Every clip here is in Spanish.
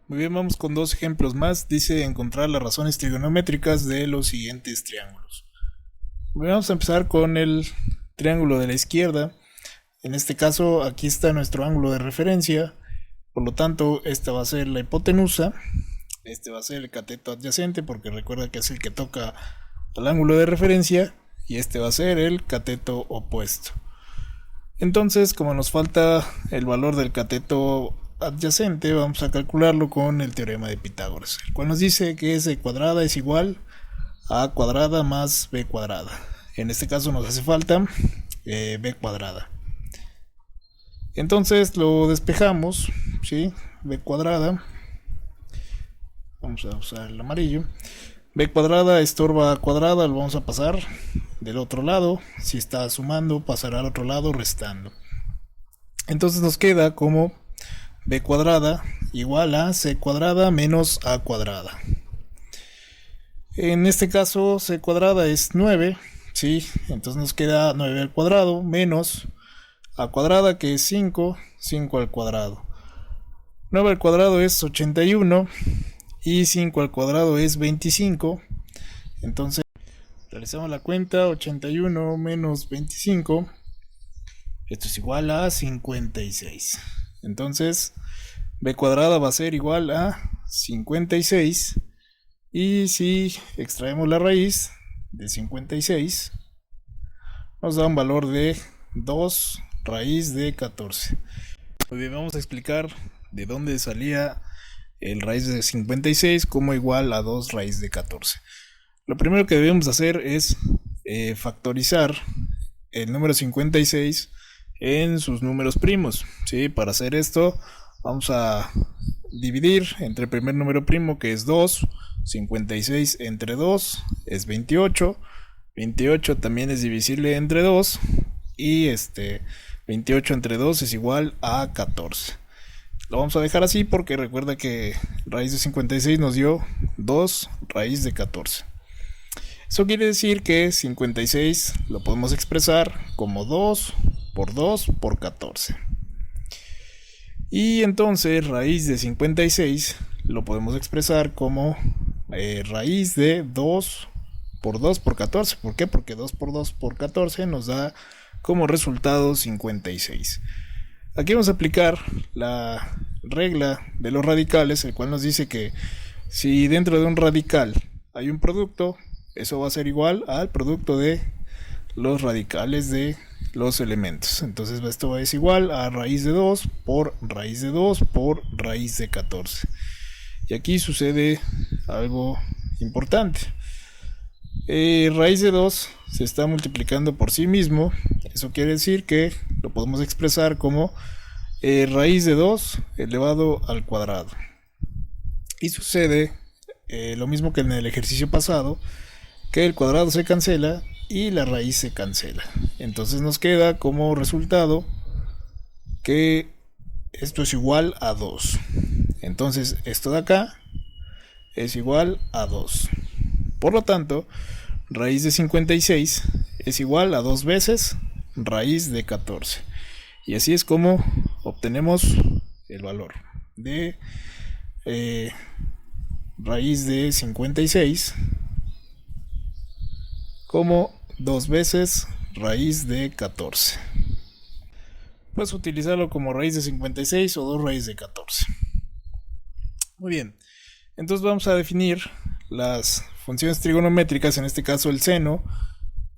Muy bien, vamos con dos ejemplos más. Dice encontrar las razones trigonométricas de los siguientes triángulos. Vamos a empezar con el triángulo de la izquierda. En este caso, aquí está nuestro ángulo de referencia. Por lo tanto, esta va a ser la hipotenusa. Este va a ser el cateto adyacente, porque recuerda que es el que toca al ángulo de referencia. Y este va a ser el cateto opuesto. Entonces, como nos falta el valor del cateto adyacente, vamos a calcularlo con el teorema de Pitágoras, el cual nos dice que c cuadrada es igual a a cuadrada más b cuadrada. En este caso nos hace falta b cuadrada. Entonces lo despejamos, ¿sí? B cuadrada, vamos a usar el amarillo. B cuadrada estorba a cuadrada, lo vamos a pasar del otro lado. Si está sumando, pasará al otro lado restando. Entonces nos queda como b cuadrada igual a c cuadrada menos a cuadrada. En este caso c cuadrada es 9, ¿sí? Entonces nos queda 9 al cuadrado menos a cuadrada, que es 5 al cuadrado. 9 al cuadrado es 81 y 5 al cuadrado es 25. Entonces realizamos la cuenta: 81 menos 25, esto es igual a 56. Entonces b cuadrada va a ser igual a 56, y si extraemos la raíz de 56 nos da un valor de 2 raíz de 14. Muy bien, vamos a explicar de dónde salía el raíz de 56 como igual a 2 raíz de 14. Lo primero que debemos hacer es factorizar el número 56 en sus números primos, ¿sí? Para hacer esto vamos a dividir entre el primer número primo, que es 2. 56 entre 2 es 28. 28 también es divisible entre 2. Y 28 entre 2 es igual a 14. Lo vamos a dejar así porque recuerda que raíz de 56 nos dio 2 raíz de 14. Eso quiere decir que 56 lo podemos expresar como 2 por 14. Y entonces raíz de 56 lo podemos expresar como raíz de 2 por 14. ¿Por qué? Porque 2 por 14 nos da como resultado 56. Aquí vamos a aplicar la regla de los radicales, el cual nos dice que si dentro de un radical hay un producto, eso va a ser igual al producto de los radicales de los elementos. Entonces esto es igual a raíz de 2 por raíz de 2 por raíz de 14. Y aquí sucede algo importante. Raíz de 2 se está multiplicando por sí mismo. Eso quiere decir que lo podemos expresar como raíz de 2 elevado al cuadrado. Y sucede lo mismo que en el ejercicio pasado, que el cuadrado se cancela y la raíz se cancela. Entonces nos queda como resultado que esto es igual a 2. Entonces esto de acá es igual a 2. Por lo tanto, raíz de 56 es igual a 2 veces raíz de 14. Y así es como obtenemos el valor de raíz de 56 como 2 veces raíz de 14. Puedes utilizarlo como raíz de 56 o 2 raíz de 14. Muy bien, entonces vamos a definir las funciones trigonométricas. En este caso el seno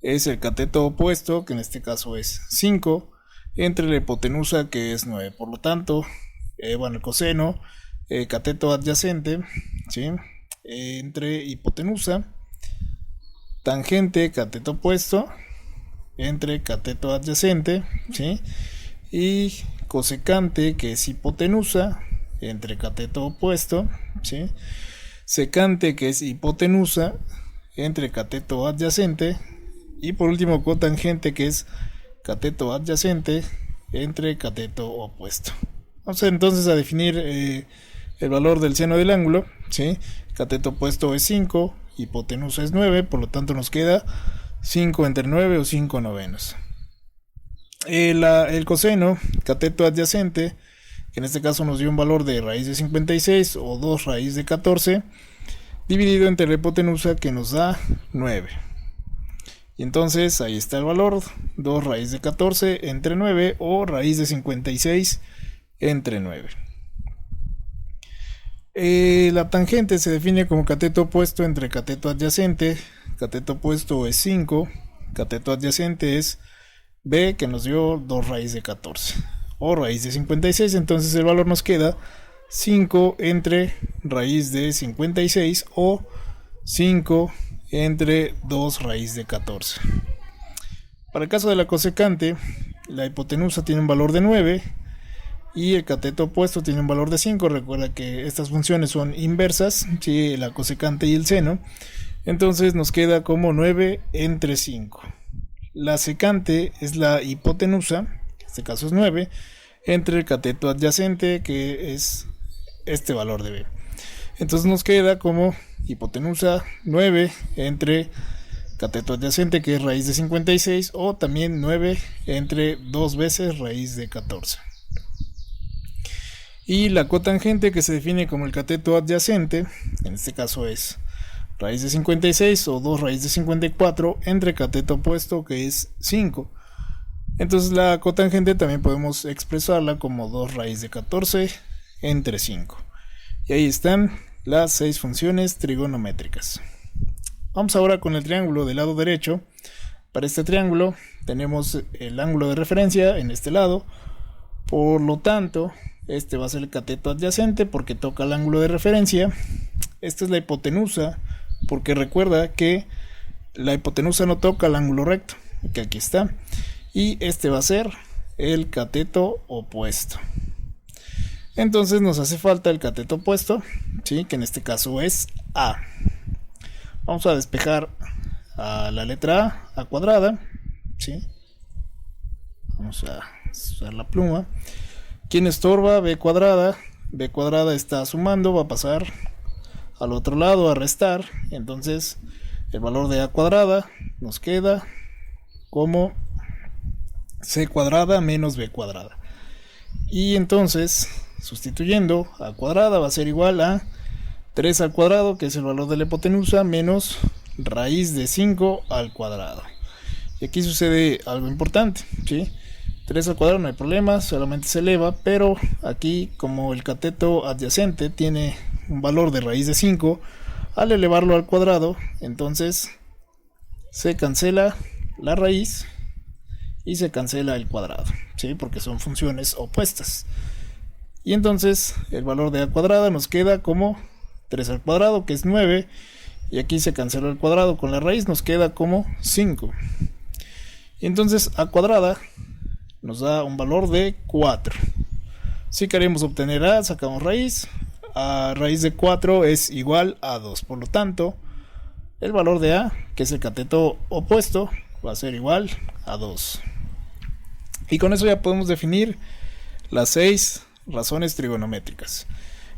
es el cateto opuesto, que en este caso es 5, entre la hipotenusa, que es 9. Por lo tanto, el coseno, cateto adyacente, ¿sí? Entre hipotenusa, tangente, cateto opuesto, entre cateto adyacente, ¿sí? Y cosecante, que es hipotenusa, entre cateto opuesto, ¿sí? Secante, que es hipotenusa, entre cateto adyacente. Y por último cotangente, que es cateto adyacente entre cateto opuesto. Vamos entonces a definir el valor del seno del ángulo, ¿sí? Cateto opuesto es 5, hipotenusa es 9, por lo tanto nos queda 5 entre 9 o 5 novenos. El coseno, cateto adyacente, que en este caso nos dio un valor de raíz de 56 o 2 raíz de 14, dividido entre la hipotenusa, que nos da 9. Y entonces ahí está el valor, 2 raíz de 14 entre 9 o raíz de 56 entre 9. La tangente se define como cateto opuesto entre cateto adyacente. Cateto opuesto es 5, cateto adyacente es b, que nos dio 2 raíz de 14 o raíz de 56. Entonces el valor nos queda 5 entre raíz de 56 o 5 entre 2 raíz de 14. Para el caso de la cosecante, la hipotenusa tiene un valor de 9 y el cateto opuesto tiene un valor de 5. Recuerda que estas funciones son inversas, ¿sí? La cosecante y el seno. Entonces nos queda como 9 entre 5. La secante es la hipotenusa, en este caso es 9, entre el cateto adyacente, que es este valor de b. Entonces nos queda como hipotenusa 9 entre cateto adyacente, que es raíz de 56, o también 9 entre 2 veces raíz de 14. Y la cotangente, que se define como el cateto adyacente, en este caso es raíz de 56 o 2 raíz de 54 entre cateto opuesto, que es 5. Entonces la cotangente también podemos expresarla como 2 raíz de 14 entre 5. Y ahí están las 6 funciones trigonométricas. Vamos ahora con el triángulo del lado derecho. Para este triángulo tenemos el ángulo de referencia en este lado. Por lo tanto, este va a ser el cateto adyacente porque toca el ángulo de referencia. Esta es la hipotenusa, porque recuerda que la hipotenusa no toca el ángulo recto, que aquí está. Y este va a ser el cateto opuesto. Entonces nos hace falta el cateto opuesto, ¿sí? Que en este caso es A. Vamos a despejar a la letra A cuadrada, ¿sí? Vamos a usar la pluma. ¿Quién estorba? B cuadrada. B cuadrada está sumando, va a pasar al otro lado a restar. Entonces el valor de A cuadrada nos queda como C cuadrada menos B cuadrada. Y entonces, sustituyendo, A cuadrada va a ser igual a 3 al cuadrado, que es el valor de la hipotenusa, menos raíz de 5 al cuadrado. Y aquí sucede algo importante, ¿sí? 3 al cuadrado no hay problema, solamente se eleva, pero aquí, como el cateto adyacente tiene un valor de raíz de 5, al elevarlo al cuadrado, entonces se cancela la raíz y se cancela el cuadrado, ¿sí? Porque son funciones opuestas. Y entonces el valor de A cuadrada nos queda como 3 al cuadrado, que es 9, y aquí se canceló el cuadrado con la raíz, nos queda como 5. Y entonces A cuadrada nos da un valor de 4. Si queremos obtener A, sacamos raíz. A raíz de 4 es igual a 2. Por lo tanto, el valor de A, que es el cateto opuesto, va a ser igual a 2. Y con eso ya podemos definir las 6 razones trigonométricas.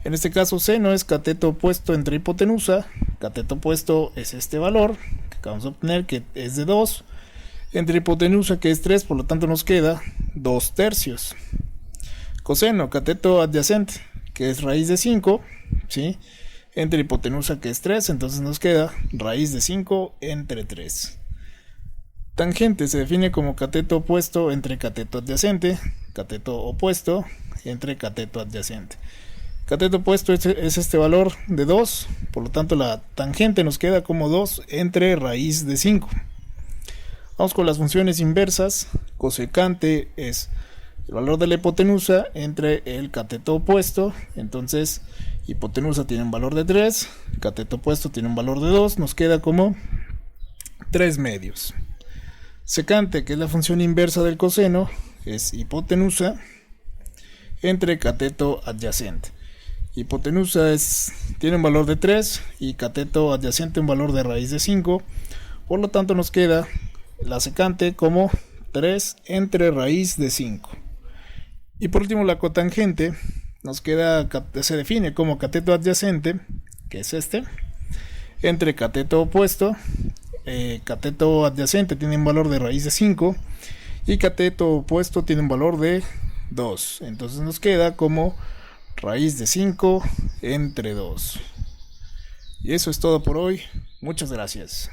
En este caso, seno es cateto opuesto entre hipotenusa. Cateto opuesto es este valor que acabamos de obtener, que es de 2. Entre hipotenusa, que es 3, por lo tanto nos queda 2 tercios. Coseno, cateto adyacente, que es raíz de 5, ¿sí? Entre hipotenusa, que es 3, entonces nos queda raíz de 5 entre 3. Tangente se define como cateto opuesto entre cateto adyacente, cateto opuesto entre cateto adyacente. Cateto opuesto es este valor de 2, por lo tanto la tangente nos queda como 2 entre raíz de 5. Vamos con las funciones inversas. Cosecante es el valor de la hipotenusa entre el cateto opuesto. Entonces hipotenusa tiene un valor de 3, cateto opuesto tiene un valor de 2, nos queda como 3 medios. Secante, que es la función inversa del coseno, es hipotenusa entre cateto adyacente. Hipotenusa tiene un valor de 3 y cateto adyacente un valor de raíz de 5. Por lo tanto nos queda la secante como 3 entre raíz de 5. Y por último la cotangente nos queda, se define como cateto adyacente, que es este, entre cateto opuesto. Cateto adyacente tiene un valor de raíz de 5 y cateto opuesto tiene un valor de 2. Entonces nos queda como raíz de 5 entre 2. Y eso es todo por hoy. Muchas gracias.